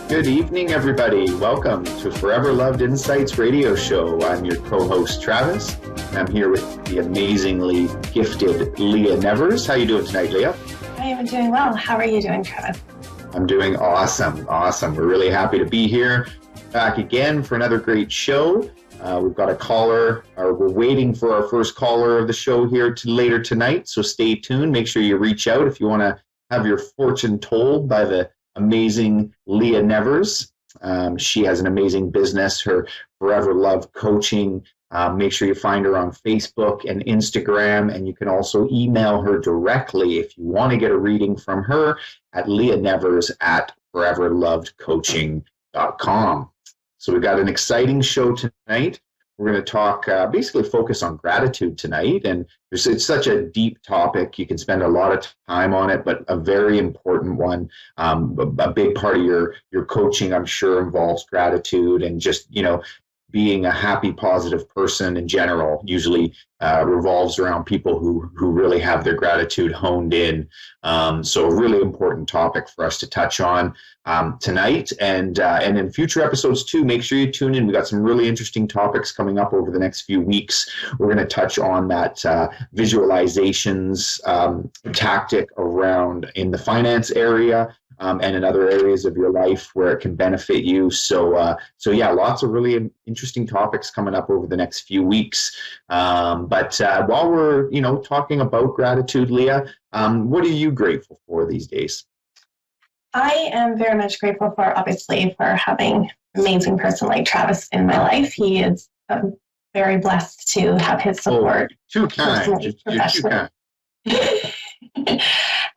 Good evening, everybody. Welcome to Foreverloved Insights Radio Show. I'm your co-host, Travis. I'm here with the amazingly gifted Leah Nevers. How are you doing tonight, Leah? I am doing well. How are you doing, Travis? I'm doing awesome. We're really happy to be here. Back again for another great show. We've got a caller, or we're waiting for our first caller of the show here later tonight. So stay tuned. Make sure you reach out if you want to have your fortune told by the amazing Leah Nevers. She has an amazing business, her Foreverloved Coaching. Make sure you find her on Facebook and Instagram, and you can also email her directly if you want to get a reading from her at leahnevers@foreverlovedcoaching.com. So we've got an exciting show tonight. We're going to talk, basically focus on gratitude tonight. And it's such a deep topic. You can spend a lot of time on it, but a very important one. A big part of your coaching, I'm sure, involves gratitude and just, being a happy, positive person in general usually revolves around people who really have their gratitude honed in. So a really important topic for us to touch on tonight and in future episodes too. Make sure you tune in. We got some really interesting topics coming up over the next few weeks. We're going to touch on that visualizations tactic around in the finance area. And in other areas of your life where it can benefit you. So yeah, lots of really interesting topics coming up over the next few weeks. But while we're, talking about gratitude, Leah, what are you grateful for these days? I am very much grateful obviously, for having an amazing person like Travis in my life. He is very blessed to have his support. Too kind. You're too kind.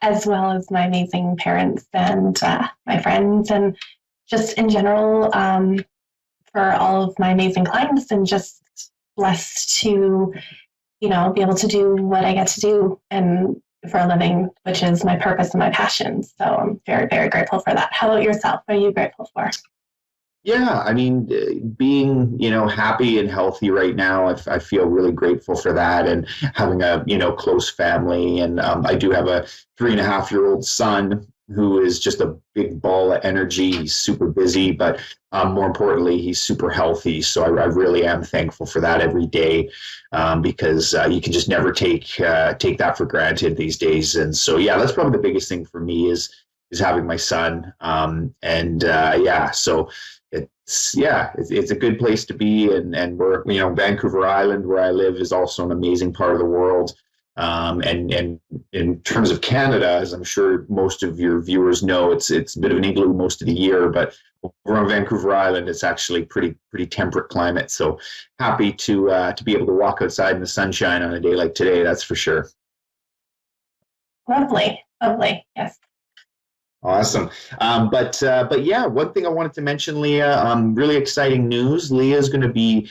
As well as my amazing parents and my friends, and just in general for all of my amazing clients, and just blessed to, be able to do what I get to do and for a living, which is my purpose and my passion. So I'm very, very grateful for that. How about yourself? What are you grateful for? Yeah, I mean, being, happy and healthy right now, I feel really grateful for that, and having a, close family. And I do have a 3.5-year-old son who is just a big ball of energy. He's super busy, but more importantly, he's super healthy. So I really am thankful for that every day, because you can just never take that for granted these days. And so, yeah, that's probably the biggest thing for me is having my son. So it's a good place to be, and we're, Vancouver Island, where I live, is also an amazing part of the world. And in terms of Canada, as I'm sure most of your viewers know, it's a bit of an igloo most of the year, but over on Vancouver Island, it's actually pretty temperate climate. So happy to be able to walk outside in the sunshine on a day like today. That's for sure. Lovely, yes. Awesome. But yeah, one thing I wanted to mention, Leah, really exciting news. Leah is going to be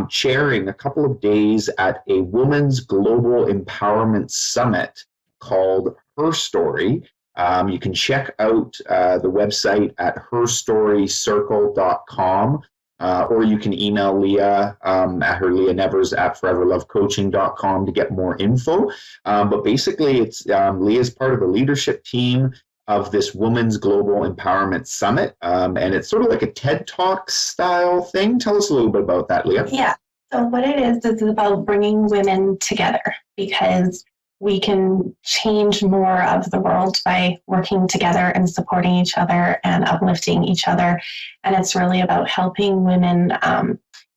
chairing a couple of days at a Women's Global Empowerment Summit called Her Story. You can check out the website at herstorycircle.com. Or you can email Leah at her leahnevers@foreverlovecoaching.com to get more info. But basically, it's Leah's part of the leadership team of this Women's Global Empowerment Summit. And it's sort of like a TED Talk style thing. Tell us a little bit about that, Leah. Yeah. So what it is about bringing women together, because we can change more of the world by working together and supporting each other and uplifting each other. And it's really about helping women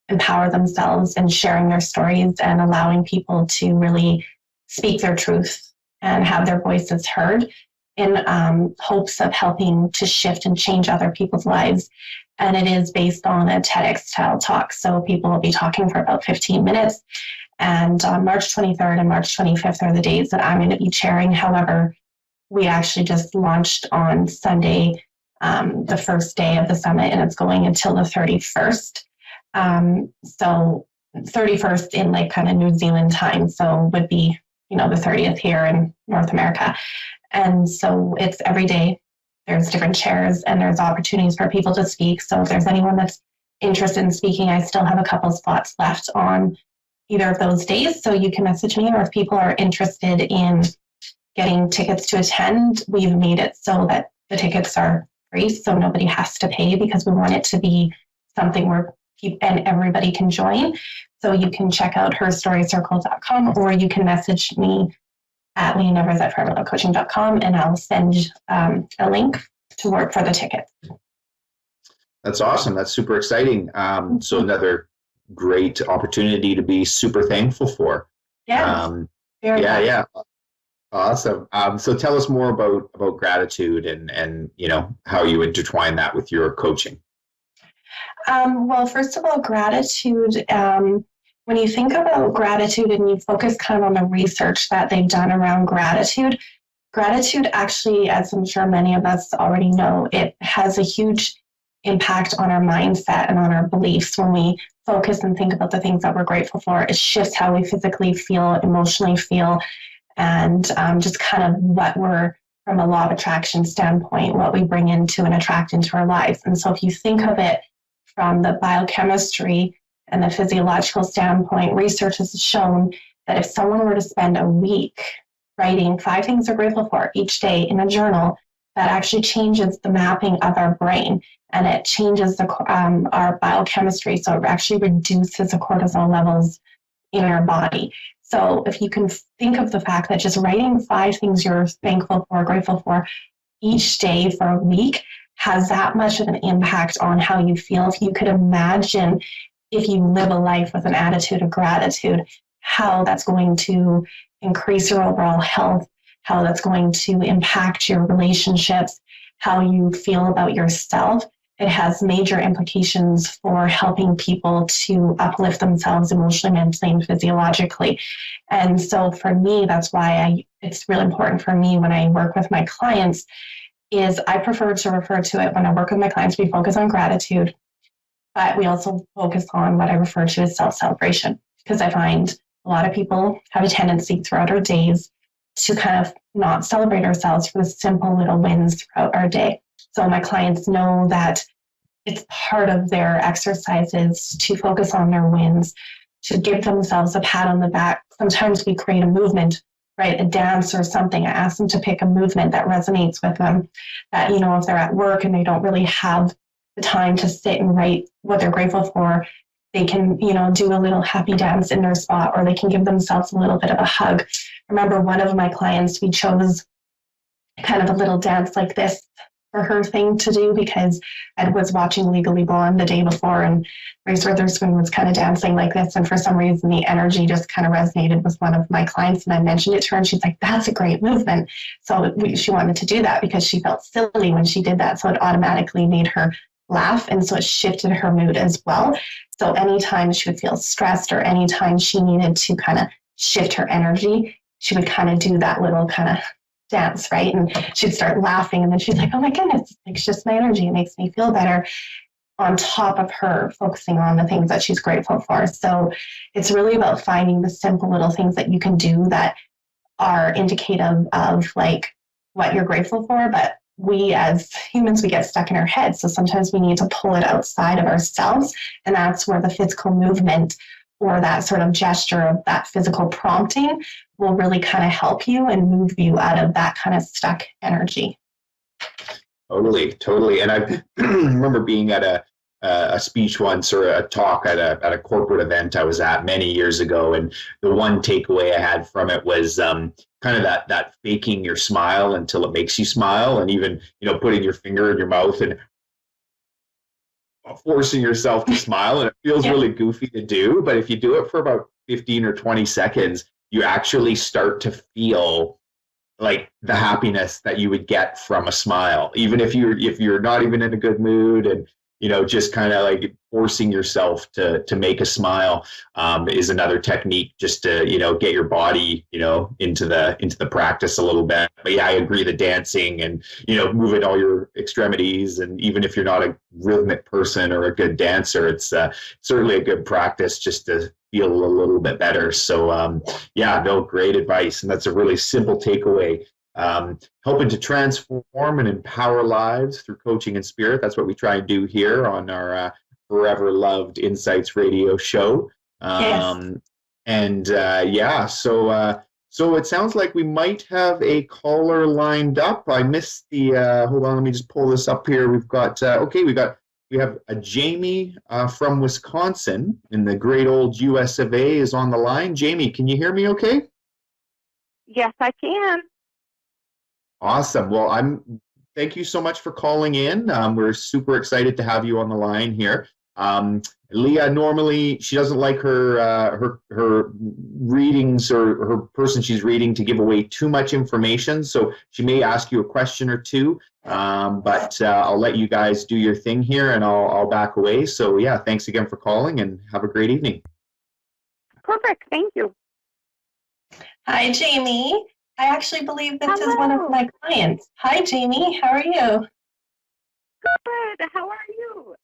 empower themselves and sharing their stories and allowing people to really speak their truth and have their voices heard, in hopes of helping to shift and change other people's lives. And it is based on a TEDx style talk. So people will be talking for about 15 minutes. And on March 23rd and March 25th are the days that I'm going to be chairing. However, we actually just launched on Sunday, the first day of the summit, and it's going until the 31st. So 31st in like kind of New Zealand time. So would be, the 30th here in North America. And so it's every day. There's different chairs and there's opportunities for people to speak. So if there's anyone that's interested in speaking, I still have a couple spots left on either of those days. So you can message me, or if people are interested in getting tickets to attend, we've made it so that the tickets are free, so nobody has to pay, because we want it to be something where people and everybody can join. So you can check out herstorycircle.com, or you can message me at leah@foreverlovedcoaching.com, and I'll send a link to work for the tickets. That's awesome. That's super exciting. So another great opportunity to be super thankful for. Yeah. Yeah. Awesome. So tell us more about gratitude and how you intertwine that with your coaching. Well, first of all, gratitude. When you think about gratitude and you focus kind of on the research that they've done around gratitude actually, as I'm sure many of us already know, it has a huge impact on our mindset and on our beliefs. When we focus and think about the things that we're grateful for, it shifts how we physically feel, emotionally feel, and just kind of what we're, from a law of attraction standpoint, what we bring into and attract into our lives. And so if you think of it from the biochemistry and the physiological standpoint, research has shown that if someone were to spend a week writing 5 things they're grateful for each day in a journal, that actually changes the mapping of our brain, and it changes our biochemistry. So it actually reduces the cortisol levels in our body. So if you can think of the fact that just writing 5 things you're thankful for, grateful for each day for a week has that much of an impact on how you feel. If you could imagine, if you live a life with an attitude of gratitude, how that's going to increase your overall health, how that's going to impact your relationships, how you feel about yourself. It has major implications for helping people to uplift themselves emotionally, mentally, and physiologically. And so for me, that's why it's really important for me when I work with my clients, is I prefer to refer to it, when I work with my clients, we focus on gratitude, but we also focus on what I refer to as self-celebration, because I find a lot of people have a tendency throughout our days to kind of not celebrate ourselves for the simple little wins throughout our day. So my clients know that it's part of their exercises to focus on their wins, to give themselves a pat on the back. Sometimes we create a movement, right? A dance or something. I ask them to pick a movement that resonates with them, that, if they're at work and they don't really have the time to sit and write what they're grateful for, they can, do a little happy dance in their spot, or they can give themselves a little bit of a hug. I remember one of my clients, we chose kind of a little dance like this for her thing to do, because I was watching Legally Blonde the day before, and Reese Witherspoon was kind of dancing like this, and for some reason the energy just kind of resonated with one of my clients, and I mentioned it to her, and she's like, that's a great movement. So she wanted to do that because she felt silly when she did that, so it automatically made her laugh, and so it shifted her mood as well. So anytime she would feel stressed, or anytime she needed to kind of shift her energy, she would kind of do that little kind of dance, right? And she'd start laughing, and then she's like, oh my goodness, it shifts my energy, it makes me feel better, on top of her focusing on the things that she's grateful for. So it's really about finding the simple little things that you can do that are indicative of like what you're grateful for. But we as humans, we get stuck in our heads. So sometimes we need to pull it outside of ourselves. And that's where the physical movement, or that sort of gesture of that physical prompting, will really kind of help you and move you out of that kind of stuck energy. Totally. And I remember being at a speech once, or a talk at a corporate event I was at many years ago. And the one takeaway I had from it was kind of that faking your smile until it makes you smile, and even, putting your finger in your mouth and forcing yourself to smile. And it feels really goofy to do, but if you do it for about 15 or 20 seconds, you actually start to feel like the happiness that you would get from a smile, even if you're not even in a good mood, and just kind of like forcing yourself to make a smile is another technique, just to get your body into the practice a little bit. But yeah, I agree, the dancing and moving all your extremities, and even if you're not a rhythmic person or a good dancer, it's certainly a good practice just to feel a little bit better. So great advice, and that's a really simple takeaway. Helping to transform and empower lives through coaching and spirit. That's what we try and do here on our Foreverloved Insights radio show. Yes. So So it sounds like we might have a caller lined up. I missed the, hold on, let me just pull this up here. We've got, okay, we have a Jamie from Wisconsin in the great old US of A is on the line. Jamie, can you hear me okay? Yes, I can. Awesome. Well, thank you so much for calling in. We're super excited to have you on the line here. Leah, normally she doesn't like her readings or her person she's reading to give away too much information, so she may ask you a question or two. But I'll let you guys do your thing here, and I'll back away. So yeah, thanks again for calling, and have a great evening. Perfect. Thank you. Hi, Jamie. I actually believe this Hello. is one of my clients. Hi, Jamie. How are you? Good. How are you?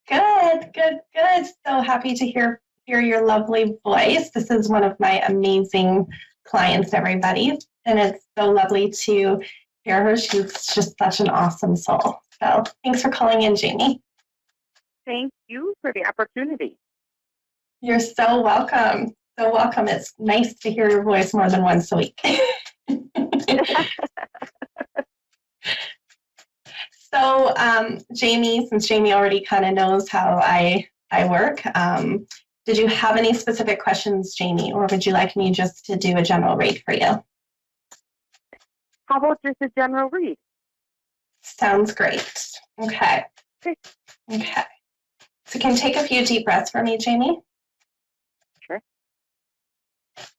Good, good, good. So happy to hear your lovely voice. This is one of my amazing clients, everybody. And it's so lovely to hear her. She's just such an awesome soul. So thanks for calling in, Jamie. Thank you for the opportunity. You're so welcome. So welcome. It's nice to hear your voice more than once a week. So, Jamie, since Jamie already kind of knows how I work, did you have any specific questions, Jamie, or would you like me just to do a general read for you? How about just a general read? Sounds great. Okay. Okay. So can you take a few deep breaths for me, Jamie? Sure.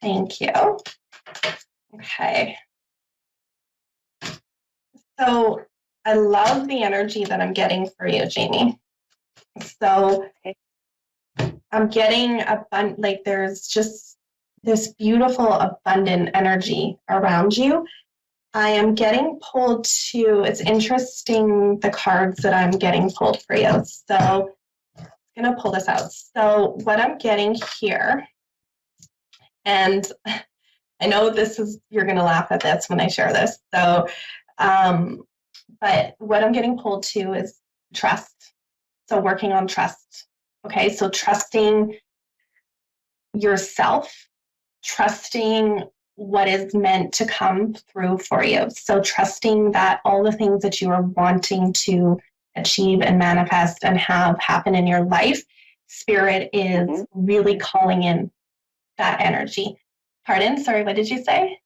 Thank you. Okay. So I love the energy that I'm getting for you, Jamie. So I'm getting there's just this beautiful, abundant energy around you. I am getting pulled to, it's interesting the cards that I'm getting pulled for you. So I'm going to pull this out. So what I'm getting here, and I know you're going to laugh at this when I share this. So, but what I'm getting pulled to is trust. So working on trust. Okay. So trusting yourself, trusting what is meant to come through for you. So trusting that all the things that you are wanting to achieve and manifest and have happen in your life, Spirit is really calling in that energy. Pardon? Sorry, what did you say?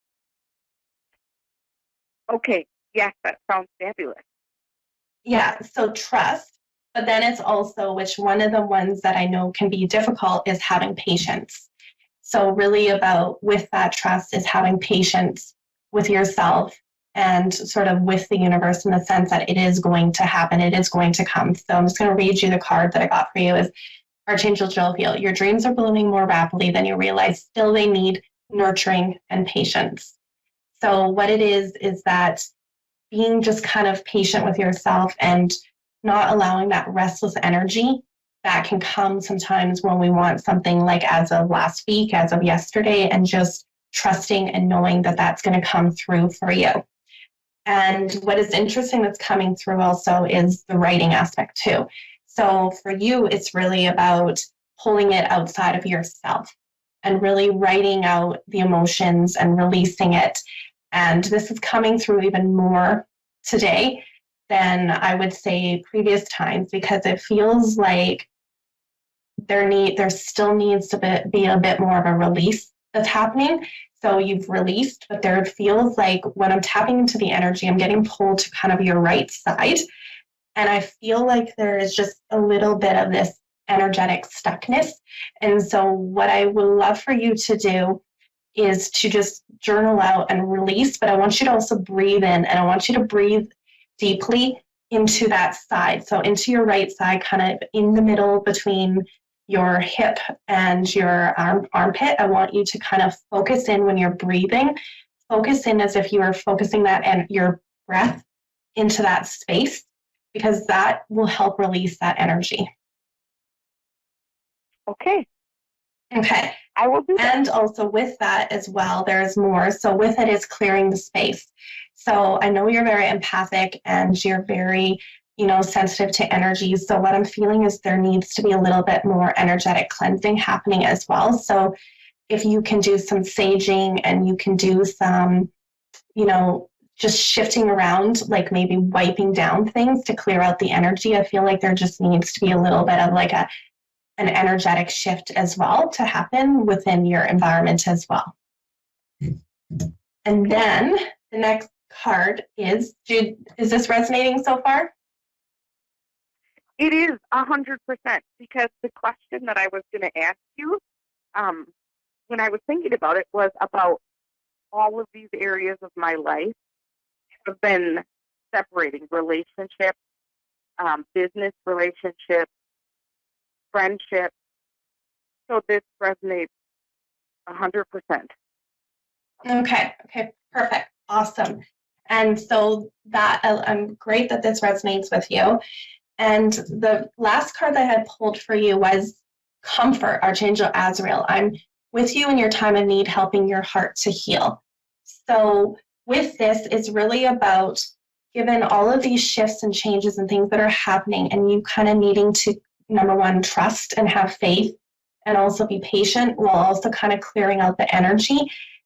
Okay. Yes, that sounds fabulous. Yeah, so trust, but then it's also, which one of the ones that I know can be difficult is having patience. So really about with that trust is having patience with yourself and sort of with the universe in the sense that it is going to happen, it is going to come. So I'm just going to read you the card that I got for you is Archangel Jovial. Your dreams are blooming more rapidly than you realize. Still, they need nurturing and patience. So what it is that being just kind of patient with yourself and not allowing that restless energy that can come sometimes when we want something like as of last week, as of yesterday, and just trusting and knowing that that's going to come through for you. And what is interesting that's coming through also is the writing aspect too. So for you, it's really about pulling it outside of yourself and really writing out the emotions and releasing it. And this is coming through even more today than I would say previous times, because it feels like there still needs to be a bit more of a release that's happening. So you've released, but there feels like when I'm tapping into the energy, I'm getting pulled to kind of your right side. And I feel like there is just a little bit of this energetic stuckness. And so what I would love for you to do is to just journal out and release, but I want you to also breathe in, and I want you to breathe deeply into that side. So into your right side, kind of in the middle between your hip and your armpit. I want you to kind of focus in when you're breathing. Focus in as if you are focusing that and your breath into that space, because that will help release that energy. Okay. Okay. I will do that. And also with that as well, there's more. So with it is clearing the space. So I know you're very empathic and you're very, sensitive to energy. So what I'm feeling is there needs to be a little bit more energetic cleansing happening as well. So if you can do some saging and you can do some, just shifting around, like maybe wiping down things to clear out the energy. I feel like there just needs to be a little bit of like an energetic shift as well to happen within your environment as well. And then the next card is this resonating so far? It is 100%, because the question that I was going to ask you, when I was thinking about it, was about all of these areas of my life have been separating: relationship, business relationship, friendship. So this resonates 100%. Okay, perfect, awesome. And so that I'm great that this resonates with you. And the last card that I had pulled for you was Comfort, Archangel Azrael. I'm with you in your time of need, helping your heart to heal. So with this, it's really about, given all of these shifts and changes and things that are happening, and you kind of needing to, number one, trust and have faith, and also be patient while also kind of clearing out the energy,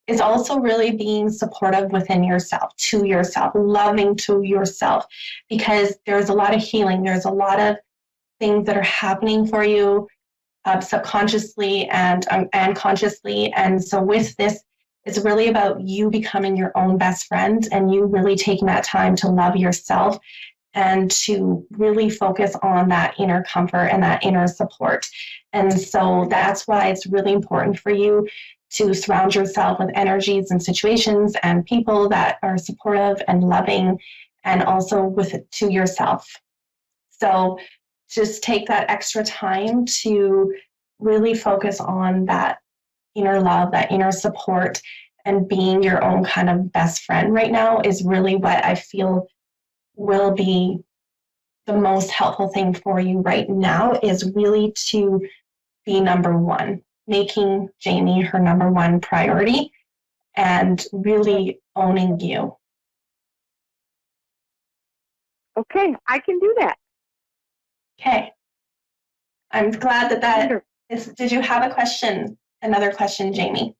is also really being supportive within yourself, to yourself, loving to yourself, because there's a lot of healing. There's a lot of things that are happening for you subconsciously and consciously. And so with this, it's really about you becoming your own best friend, and you really taking that time to love yourself and to really focus on that inner comfort and that inner support. And so that's why it's really important for you to surround yourself with energies and situations and people that are supportive and loving, and also to yourself. So just take that extra time to really focus on that inner love, that inner support, and being your own kind of best friend right now is really what I feel will be the most helpful thing for you right now, is really to be number one, making Jamie her number one priority and really owning you. Okay, I can do that. Okay. I'm glad that is. Did you have a question? Another question, Jamie?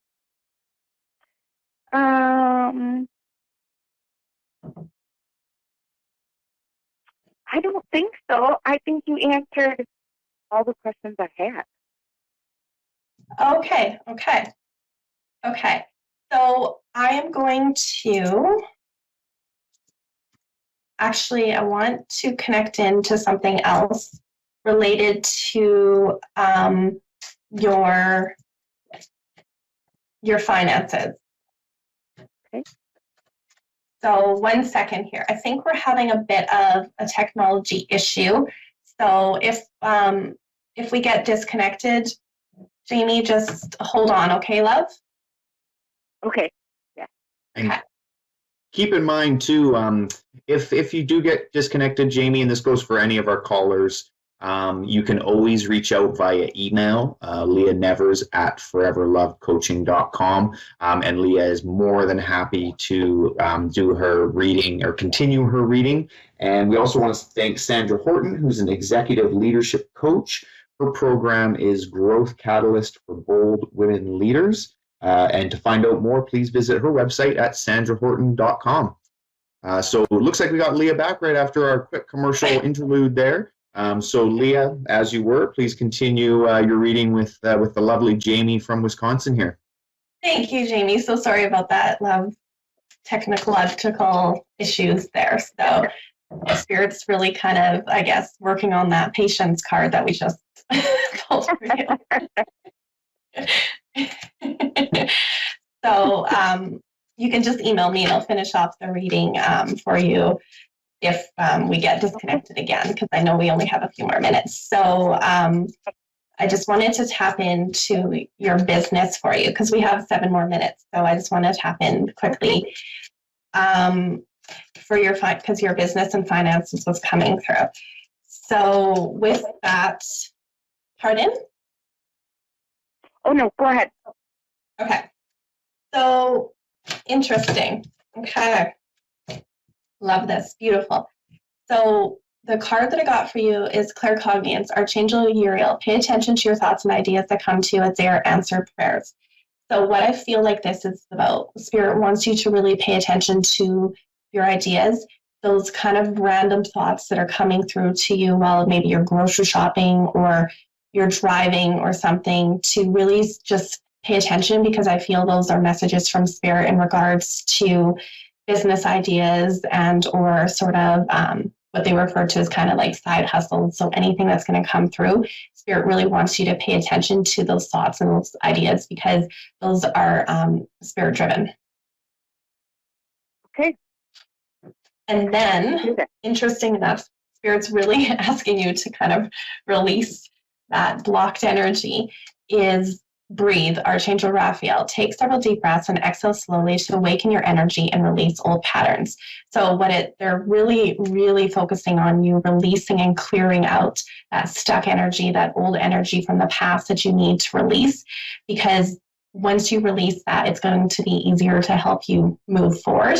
I don't think so. I think you answered all the questions I had. Okay. So I am going to, actually, I want to connect into something else related to your finances. Okay. So 1 second here. I think we're having a bit of a technology issue. So if we get disconnected, Jamie, just hold on, okay, love? Okay. Yeah. And keep in mind too, if you do get disconnected, Jamie, and this goes for any of our callers, you can always reach out via email, Leah Nevers at foreverlovedcoaching.com. And Leah is more than happy to do her reading or continue her reading. And we also want to thank Sandra Horton, who's an executive leadership coach. Her program is Growth Catalyst for Bold Women Leaders. And to find out more, please visit her website at sandrahorton.com. So it looks like we got Leah back right after our quick commercial interlude there. So Leah, as you were, please continue your reading with the lovely Jamie from Wisconsin here. Thank you, Jamie. So sorry about that, love. Technological issues there. So Spirit's really kind of, I guess, working on that patience card that we just pulled for you. So you can just email me and I'll finish off the reading for you if we get disconnected again, because I know we only have a few more minutes. So I just wanted to tap into your business for you because we have 7 more minutes. So I just want to tap in quickly for your, because your business and finances was coming through. So with that, pardon? Oh, no, go ahead. Okay. So interesting. Okay. Love this. Beautiful. So the card that I got for you is Claircognizance, Archangel Uriel. Pay attention to your thoughts and ideas that come to you as they are answered prayers. So what I feel like this is about, Spirit wants you to really pay attention to your ideas, those kind of random thoughts that are coming through to you while maybe you're grocery shopping or you're driving or something, to really just pay attention, because I feel those are messages from Spirit in regards to business ideas and or sort of what they refer to as kind of like side hustles. So anything that's going to come through, Spirit really wants you to pay attention to those thoughts and those ideas, because those are Spirit driven. Okay. And then, interesting enough, Spirit's really asking you to kind of release that blocked energy. Is breathe. Archangel Raphael, take several deep breaths and exhale slowly to awaken your energy and release old patterns. So they're really, really focusing on you releasing and clearing out that stuck energy, that old energy from the past that you need to release, because once you release that, it's going to be easier to help you move forward.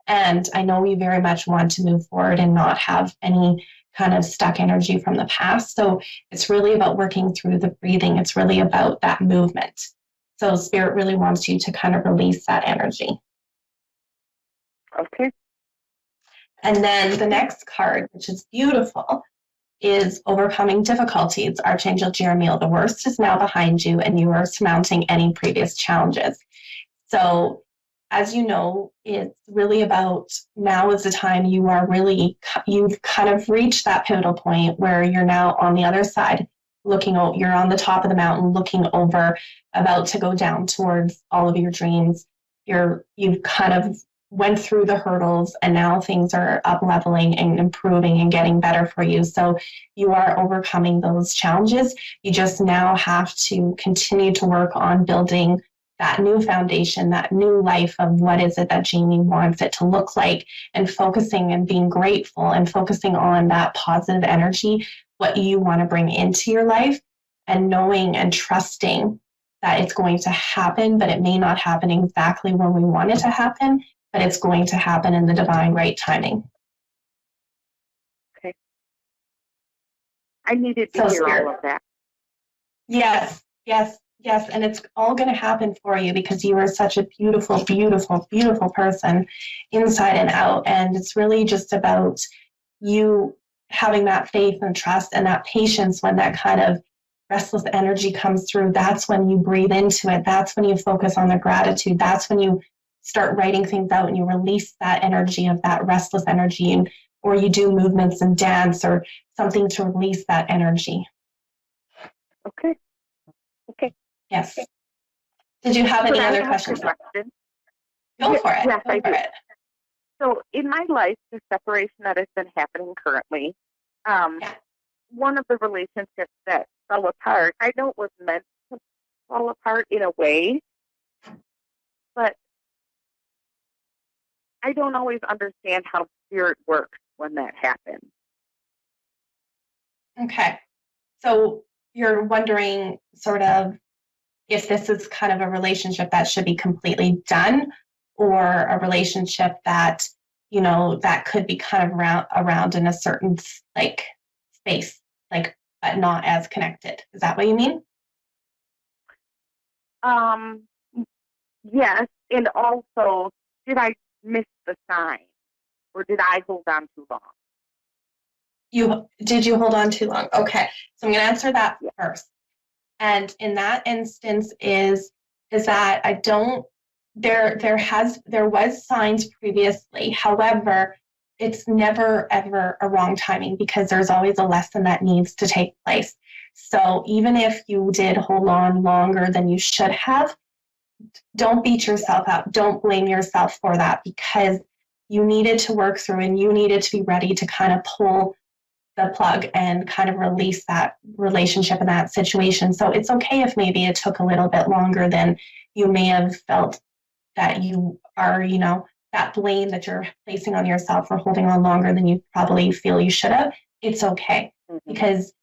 And I know we very much want to move forward and not have any kind of stuck energy from the past. So it's really about working through the breathing. It's really about that movement. So Spirit really wants you to kind of release that energy. Okay. And then the next card, which is beautiful, is overcoming difficulties. Archangel Jeremiel, the worst is now behind you and you are surmounting any previous challenges. So as you know, it's really about now is the time you've kind of reached that pivotal point where you're now on the other side, you're on the top of the mountain, looking over, about to go down towards all of your dreams. You've kind of went through the hurdles and now things are up leveling and improving and getting better for you. So you are overcoming those challenges. You just now have to continue to work on building that new foundation, that new life of what is it that Jamie wants it to look like, and focusing and being grateful and focusing on that positive energy, what you want to bring into your life, and knowing and trusting that it's going to happen, but it may not happen exactly when we want it to happen, but it's going to happen in the divine right timing. Okay. I needed to hear all of that. Yes. Yes, and it's all going to happen for you because you are such a beautiful, beautiful, beautiful person inside and out. And it's really just about you having that faith and trust and that patience when that kind of restless energy comes through. That's when you breathe into it. That's when you focus on the gratitude. That's when you start writing things out and you release that energy of that restless energy, or you do movements and dance or something to release that energy. Okay. Yes. Did you have any other questions? Go for it. Yes, I do. So in my life, the separation that has been happening currently, one of the relationships that fell apart, I know it was meant to fall apart in a way, but I don't always understand how Spirit works when that happens. Okay. So you're wondering sort of if this is kind of a relationship that should be completely done, or a relationship that, that could be kind of around in a certain like space, like, but not as connected. Is that what you mean? Yes. And also, did I miss the sign, or did I hold on too long? Did you hold on too long? Okay. So I'm going to answer that first. And in that instance is that there was signs previously. However, it's never ever a wrong timing, because there's always a lesson that needs to take place. So even if you did hold on longer than you should have, don't beat yourself up. Don't blame yourself for that, because you needed to work through and you needed to be ready to kind of pull the plug and kind of release that relationship and that situation. So it's okay if maybe it took a little bit longer than you may have felt that you are, that blame that you're placing on yourself for holding on longer than you probably feel you should have. It's okay, because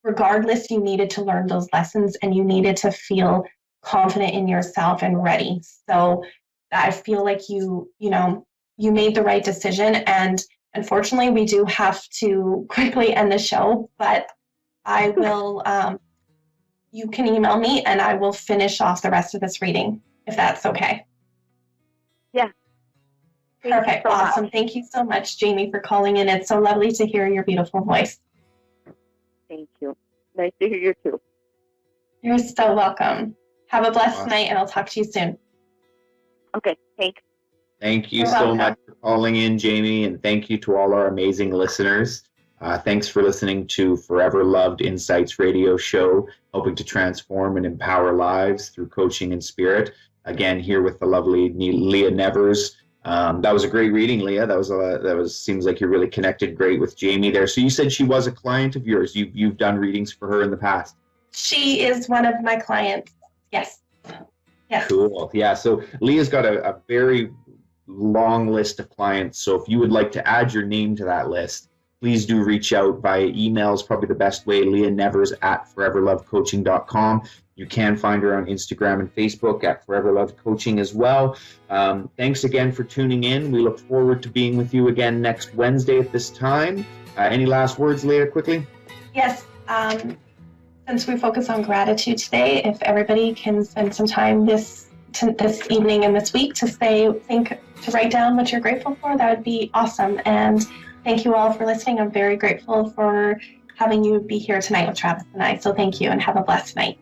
regardless, you needed to learn those lessons and you needed to feel confident in yourself and ready. So I feel like you made the right decision. And unfortunately, we do have to quickly end the show, but I will, you can email me and I will finish off the rest of this reading, if that's okay. Yeah. Thank Perfect. you so Awesome. much. Thank you so much, Jamie, for calling in. It's so lovely to hear your beautiful voice. Thank you. Nice to hear you too. You're so welcome. Have a blessed Awesome. night, and I'll talk to you soon. Okay, thanks. Thank you You're so welcome. much for calling in, Jamie, and thank you to all our amazing listeners. Thanks for listening to Forever Loved Insights radio show, helping to transform and empower lives through coaching and spirit. Again, here with the lovely Leah Nevers. That was a great reading, Leah. That was seems like you really connected great with Jamie there. So you said she was a client of yours. You've done readings for her in the past. She is one of my clients. Yes. Yes. Cool. Yeah. So Leah's got a very long list of clients. So if you would like to add your name to that list, please do reach out via email is probably the best way. Leah Nevers at foreverlovedcoaching.com. You can find her on Instagram and Facebook at Foreverloved Coaching as well. Thanks again for tuning in. We look forward to being with you again next Wednesday at this time. Any last words, Leah, quickly? Yes. Since we focus on gratitude today, if everybody can spend some time this evening and this week to write down what you're grateful for, that would be awesome. And thank you all for listening. I'm very grateful for having you be here tonight with Travis and I. So thank you and have a blessed night.